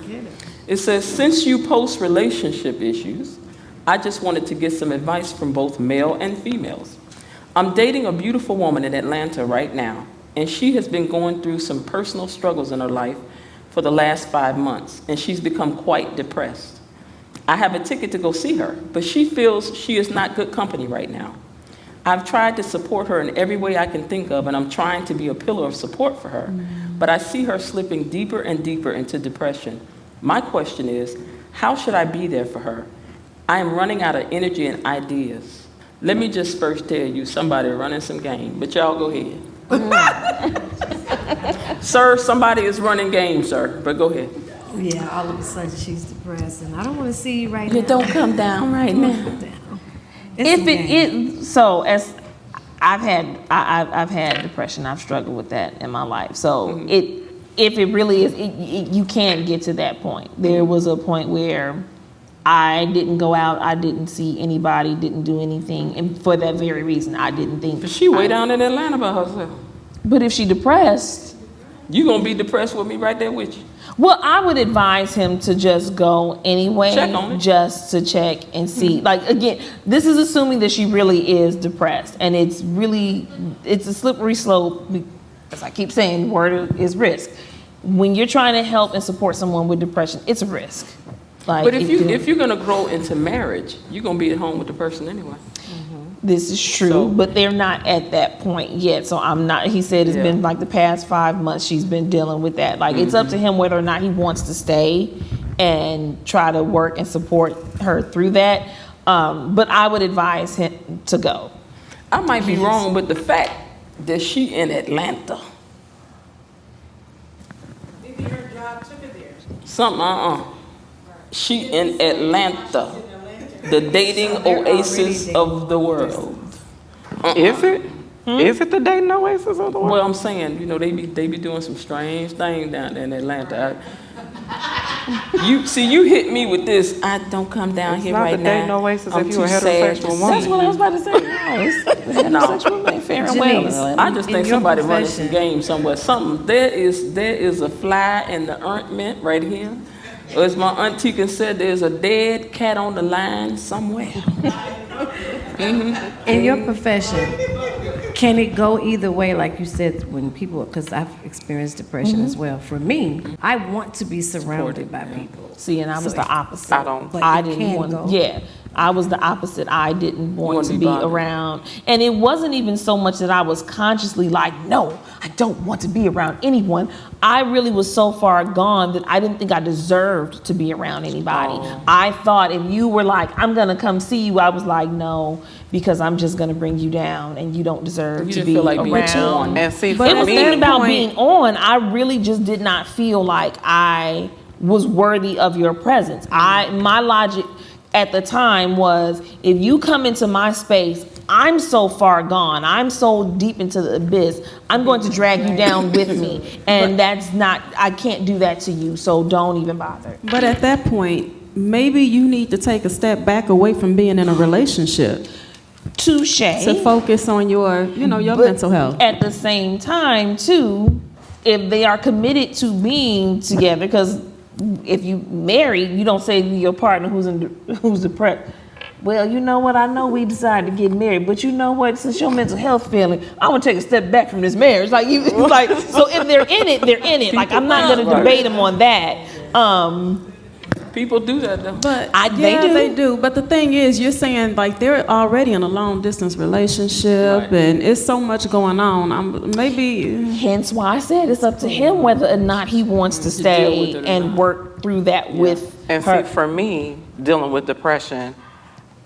It says, since you post relationship issues, I just wanted to get some advice from both male and females. I'm dating a beautiful woman in Atlanta right now, and she has been going through some personal struggles in her life for the last 5 months, and she's become quite depressed. I have a ticket to go see her, but she feels she is not good company right now. I've tried to support her in every way I can think of, and I'm trying to be a pillar of support for her. But I see her slipping deeper and deeper into depression. My question is, how should I be there for her? I am running out of energy and ideas. Let me just first tell you, somebody running some game, but y'all go ahead. Sir, somebody is running game, sir, but go ahead. Yeah, all of a sudden she's depressed, and I don't want to see you right now. You don't come down right Don't now. come down. If it so as I've had depression, I've struggled with that in my life. So if it really is, you can't get to that point. There was a point where I didn't go out, I didn't see anybody, didn't do anything, and for that very reason, I didn't think. But she way down in Atlanta by herself. But if she depressed, You gonna be depressed with me right there with you. well, I would advise him to just go anyway, Check on it. just to check and see. Like, again, this is assuming that she really is depressed, and it's a slippery slope. As I keep saying, the word is risk. When you're trying to help and support someone with depression, it's a risk. Like, But if you're gonna grow into marriage, you're gonna be at home with the person anyway. this is true, So- but they're not at that point yet. So I'm not. He said it's Yeah. been like the past 5 months she's been dealing with that. Like, it's up to him whether or not he wants to stay and try to work and support her through that. But I would advise him to go. I might be wrong, but the fact that she in Atlanta, Maybe her job took her there. something, she in Atlanta, the dating oasis of the world. Is it? Is it the dating oasis of the world? Well, I'm saying, they be doing some strange things down there in Atlanta. You hit me with this. I don't come down It's here not right the now. dating oasis I'm if too you're a sad to heterosexual see woman. That's what I was you. about to say. No, it's heterosexual men fair and well. Janice, I just in think your somebody running some profession- game somewhere. There is a fly in the ointment right here. Or as my auntie can say, there's a dead cat on the line somewhere. In your profession, can it go either way? Like you said, when people, because I've experienced depression as well. For me, I want to be surrounded by people. See, and I was So the opposite. I don't. But I it didn't can want. go. Yeah, I was the opposite. I didn't want wanted to to be be bothered. around, and it wasn't even so much that I was consciously like, no, I don't want to be around anyone. I really was so far gone that I didn't think I deserved to be around anybody. Oh. I thought if you were like, I'm gonna come see you, I was like, no, because I'm just gonna bring you down, and you don't deserve You to didn't be feel like being around. on. And see, It for wasn't me, even about point- being on. I really just did not feel like I was worthy of your presence. My logic at the time was, if you come into my space, I'm so far gone, I'm so deep into the abyss, I'm going to drag you down with me. And that's not, I can't do that to you, so don't even bother. But at that point, maybe you need to take a step back away from being in a relationship Touche. to focus on your But mental health. At the same time, too, if they are committed to being together, because if you marry, you don't say to your partner who's depressed, well, you know what, I know we decided to get married, but you know what, since your mental health failing, I want to take a step back from this marriage. Like, so if they're in it, they're in it. Like, I'm not going to debate them on that. People do that though. But they do. But the thing is, you're saying like they're already in a long distance relationship, Right. and it's so much going on. Maybe Hence why I said it's up to him whether or not he wants to deal stay with it or and not. work through that with And her. see, for me, dealing with depression,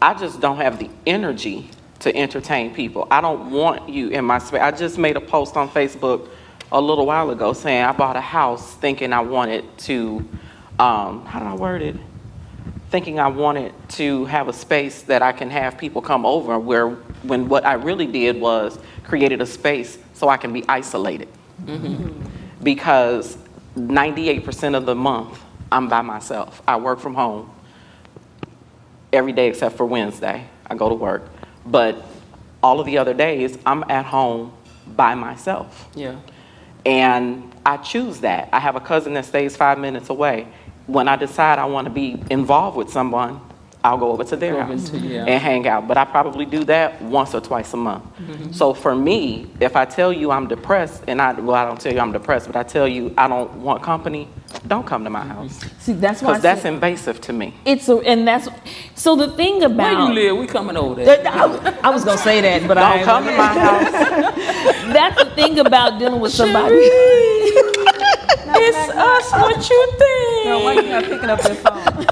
I just don't have the energy to entertain people. I don't want you in my space. I just made a post on Facebook a little while ago saying I bought a house thinking I wanted to, how did I word it? Thinking I wanted to have a space that I can have people come over, when what I really did was created a space so I can be isolated. Because 98% of the month, I'm by myself. I work from home every day except for Wednesday. I go to work. But all of the other days, I'm at home by myself. Yeah. And I choose that. I have a cousin that stays 5 minutes away. When I decide I want to be involved with someone, I'll go over to their house and hang out. But I probably do that once or twice a month. So for me, if I tell you I'm depressed, and I don't tell you I'm depressed, but I tell you I don't want company, don't come to my house. See, that's why Because that's invasive to me. So the thing about Where you live, we coming over there. I was gonna say that, but Don't come to my house. That's the thing about dealing with somebody. It's us. What you think? Girl, why you not picking up your phone?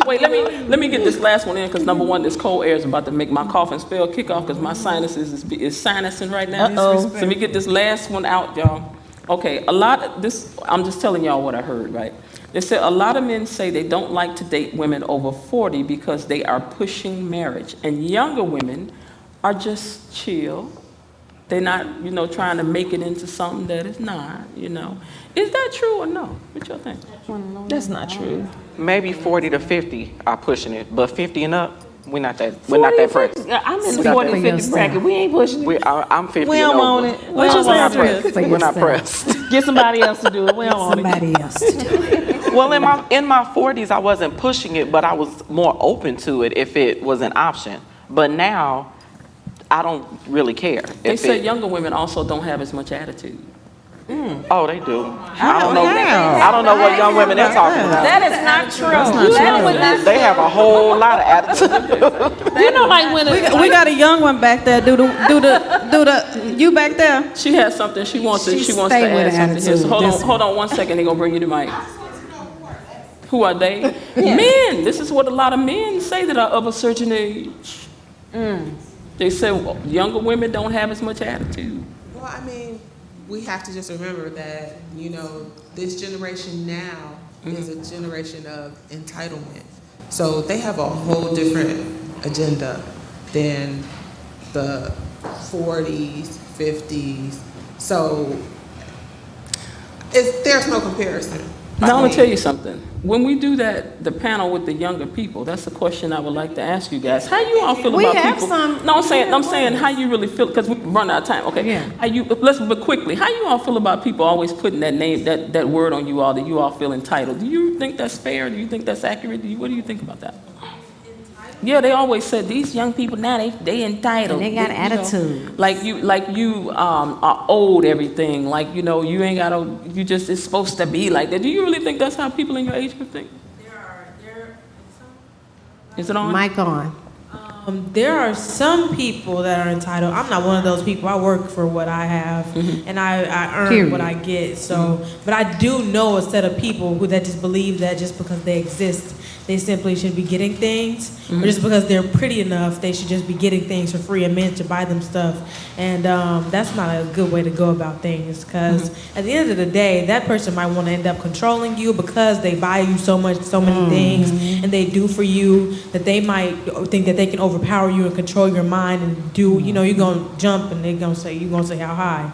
Wait, let me get this last one in because number one, this cold air is about to make my cough and spell kick off because my sinuses is sinusing right now. So let me get this last one out, y'all. Okay, I'm just telling y'all what I heard, right? They said a lot of men say they don't like to date women over 40 because they are pushing marriage, and younger women are just chill. They're not, trying to make it into something that is not, Is that true or no? What y'all think? That's not true. Maybe 40 to 50 are pushing it, but 50 and up, we're not that pressed. I'm in the 40 to 50 bracket. We ain't pushing it. I'm 50 We and don't over. want it. What's your We're not secret? pressed. We're not pressed. Get somebody else to do it. We don't want it. Somebody else to do it. Well, in my 40s, I wasn't pushing it, but I was more open to it if it was an option. But now, I don't really care. They say younger women also don't have as much attitude. Oh, they do. I don't know what young women they're talking about. That is not true. They have a whole lot of attitude. Like when We got a young one back there. Do the you back there? She has something she wants to She add stay with something here. So attitude. hold on 1 second. They're gonna bring you the mic. Who are they? Men. This is what a lot of men say that are of a certain age. They say younger women don't have as much attitude. Well, I mean, we have to just remember that, this generation now is a generation of entitlement. So they have a whole different agenda than the 40s, 50s. So there's no comparison. Now, I'm going to tell you something. When we do the panel with the younger people, that's a question I would like to ask you guys. How you all feel about people? No, I'm saying how you really feel, because we run out of time. Okay. Yeah. But quickly, how you all feel about people always putting that name, that word on you all, that you all feel entitled? Do you think that's fair? Do you think that's accurate? What do you think about that? Yeah, they always said these young people now they entitled. And they got attitude. Like you are owed everything. Like you ain't got you just it's supposed to be like that. Do you really think that's how people in your age group think? Is it on? Mic on. There are some people that are entitled. I'm not one of those people. I work for what I have, and I earn what I get. So, but I do know a set of people that just believe that just because they exist, they simply should be getting things, or just because they're pretty enough, they should just be getting things for free, and men should buy them stuff. And that's not a good way to go about things, because at the end of the day, that person might want to end up controlling you because they buy you so many things, and they do for you that they might think that they can overpower you and control your mind and do. You're gonna jump, and you're gonna say how high.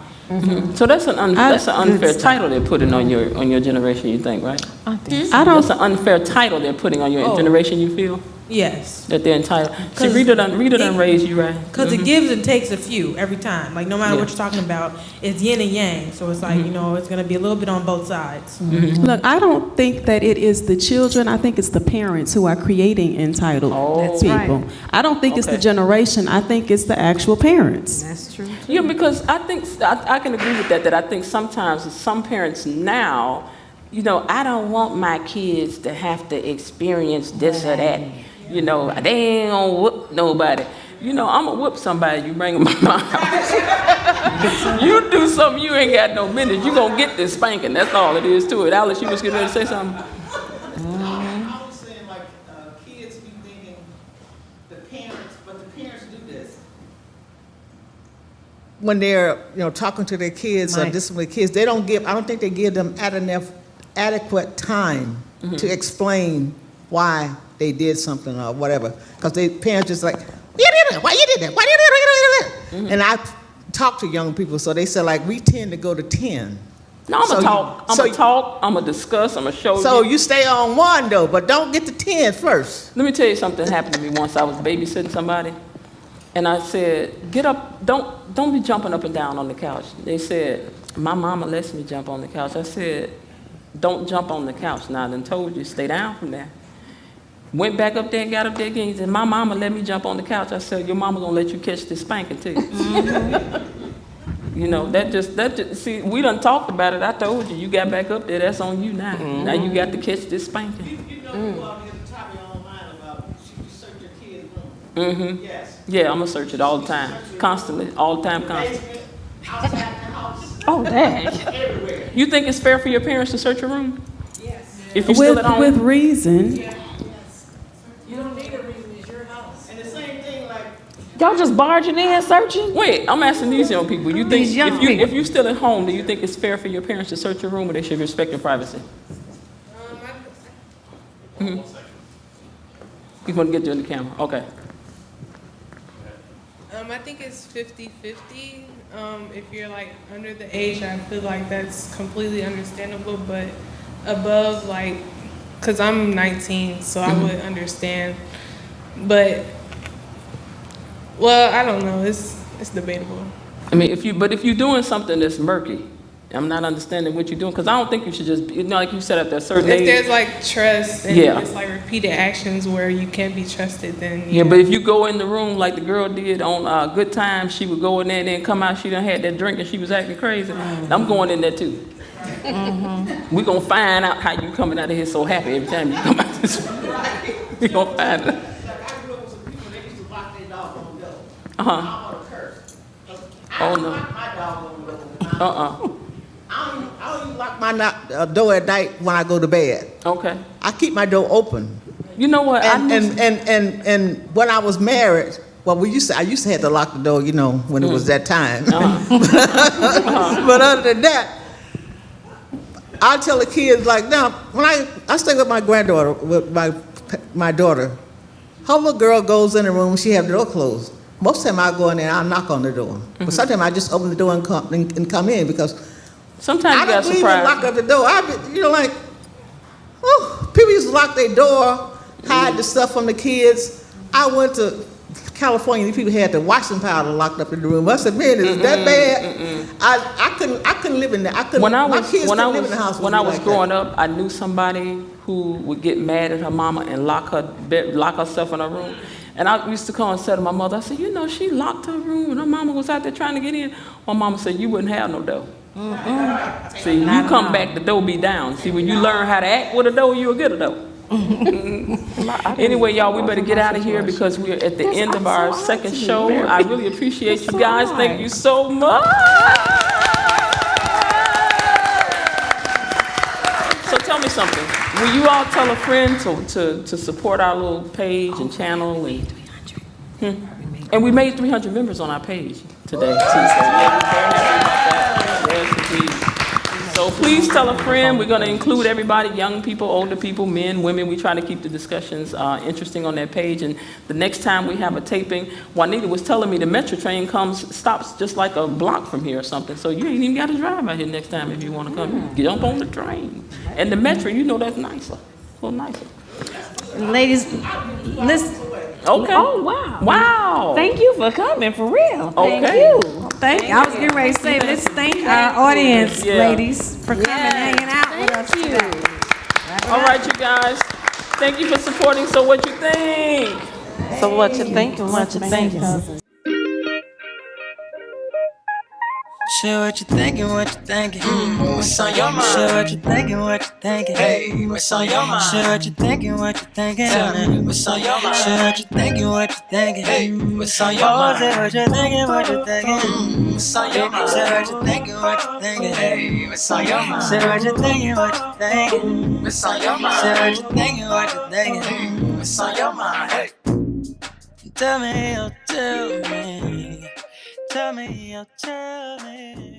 So that's an unfair title they're putting on your generation. You think, right? I think That's an unfair title they're putting on your generation. You feel Yes. that they're entitled. See, Rita done raised you, right? Because it gives and takes a few every time. Like, no matter what you're talking about, it's yin and yang. So it's like, it's going to be a little bit on both sides. Look, I don't think that it is the children. I think it's the parents who are creating entitled people. right. I don't think it's the generation. I think it's the actual parents. That's true. Yeah, because I think I can agree with that. That I think sometimes some parents now, I don't want my kids to have to experience this or that. They ain't gonna whoop nobody. I'm gonna whoop somebody. You bring them to my house. You do something you ain't got no business. You gonna get this spanking. That's all it is to it. Alice, you was getting ready to say something. I was saying kids be thinking the parents do this. When they're talking to their kids or disciplining kids, I don't think they give them adequate time to explain why they did something or whatever, because their parents just like, why you did that? Why you did that? And I talk to young people, so they said we tend to go to 10. No, I'm gonna talk, I'm gonna discuss, I'm gonna show you. So you stay on 1 though, but don't get to 10 first. Let me tell you something happened to me once. I was babysitting somebody, And I said, get up, don't be jumping up and down on the couch. They said, my mama lets me jump on the couch. I said, don't jump on the couch. Now I done told you, stay down from there. Went back up there and got up there again. He said, my mama let me jump on the couch. I said, your mama gonna let you catch this spanking too. You know, that just, see, we done talked about it. I told you, you got back up there, that's on you now. Now you got to catch this spanking. You know, at the top of your own mind about you search your kid's room. Yes. Yeah, I'm gonna search it all the time, constantly, all the time, constantly. Outside the house. Oh, dang. Everywhere. You think it's fair for your parents to search your room? Yes. If you're still at home? With reason. You don't need a reason, it's your house. And the same thing, like, Y'all just barging in, searching? Wait, I'm asking these young people. You think These young people. if you're still at home, do you think it's fair for your parents to search your room, or they should respect your privacy? You want to get you in the camera? Okay. I think it's 50-50. If you're like under the age, I feel like that's completely understandable. But above, like, cause I'm 19, so I would understand. But well, I don't know. It's debatable. I mean, if you're doing something that's murky, I'm not understanding what you're doing, because I don't think you should just, like you said, at that certain If age. there's like trust and Yeah. it's like repeated actions where you can't be trusted, then Yeah, but if you go in the room like the girl did on Good Times, she would go in there and then come out, she done had that drink and she was acting crazy. I'm going in there too. We're going to find out how you coming out of here so happy every time you come out this way. We're going to find out. I grew up with some people, they used to lock their dog on the door. Uh-huh. I'm gonna curse. Oh, no. Lock my dog on the door. I don't even lock my door at night when I go to bed. Okay. I keep my door open. You know what? And when I was married, well, I used to have to lock the door, when it was that time. But other than that, I tell the kids, like, now, when I stay with my granddaughter, with my daughter, her little girl goes in the room, she have the door closed. Most of the time I go in there and I knock on the door. But sometimes I just open the door and come in, because sometimes I don't believe in lock up the door. People used to lock their door, hide the stuff from the kids. I went to California, these people had the washing powder locked up in the room. I said, man, is that bad? I couldn't live in there. My kids couldn't live in the house with When me I was like growing that. up, I knew somebody who would get mad at her mama and lock herself in her room. And I used to call and say to my mother, I said, she locked her room and her mama was out there trying to get in. My mama said, you wouldn't have no door. See, you come back, the door be down. See, when you learn how to act with a door, you'll get a door. Anyway, y'all, we better get out of here because we're at the end of our second show. I really appreciate you guys. Thank you so much. So tell me something. Will you all tell a friend to support our little page and channel? And we made 300 members on our page today. So yeah, we're very happy about that. Yes, indeed. So please tell a friend. We're going to include everybody, young people, older people, men, women. We try to keep the discussions interesting on that page. And the next time we have a taping, Juanita was telling me the Metro train stops just like a block from here or something. So you ain't even got to drive out here next time if you want to come. Jump on the train. And the Metro, that's nicer. A little nicer. Ladies, listen. Okay. Oh, wow. Wow. Thank you for coming, for real. Thank Okay. you. Thank you. I was getting ready to say, let's thank our audience, Yeah. ladies, for coming and hanging out with us today. All right, you guys. Thank you for supporting So What You Think. So what you think and what you think? Share what you thinking, what you thinking. What's on your mind? Share what you thinking, what you thinking. Hey, what's on your mind? Share what you thinking, what you thinking. Tell me, what's on your mind? Share what you thinking, what you thinking. Hey, what's on your mind? Share what you thinking, what you thinking. What's on your mind? Share what you thinking, what you thinking. Hey, what's on your mind? Share what you thinking, what you thinking. What's on your mind? Share what you thinking, what you thinking. Hey, what's on your mind? Hey, tell me, oh, tell me. Tell me, oh, tell me.